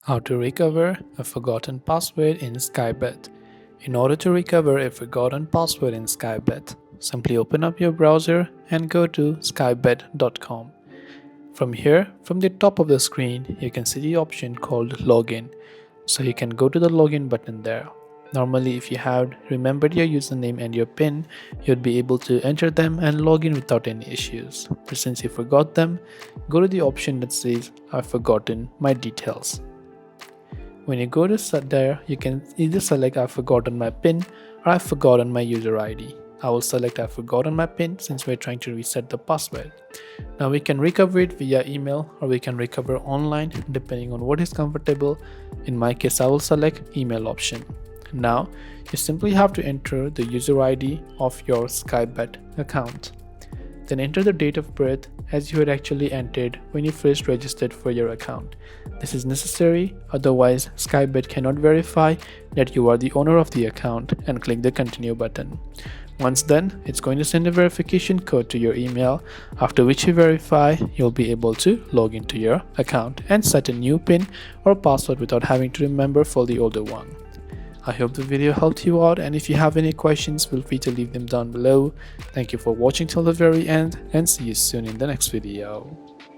How to recover a forgotten password in Skybet. In order to recover a forgotten password in Skybet, simply open up your browser and go to skybet.com. From here, from the top of the screen, you can see the option called Login. So you can go to the Login button there. Normally, if you had remembered your username and your PIN, you'd be able to enter them and log in without any issues. But since you forgot them, go to the option that says I've forgotten my details. When you go to there, you can either select I've forgotten my PIN or I've forgotten my user ID. I will select I've forgotten my PIN since we're trying to reset the password. Now we can recover it via email or we can recover online depending on what is comfortable. In my case, I will select email option. Now you simply have to enter the user ID of your Skybet account. Then enter the date of birth as you had actually entered when you first registered for your account. This is necessary, otherwise Skybet cannot verify that you are the owner of the account, and click the continue button. Once done, it's going to send a verification code to your email, after which you verify, you'll be able to log into your account and set a new PIN or password without having to remember for the older one. I hope the video helped you out, and if you have any questions, feel free to leave them down below. Thank you for watching till the very end, and see you soon in the next video.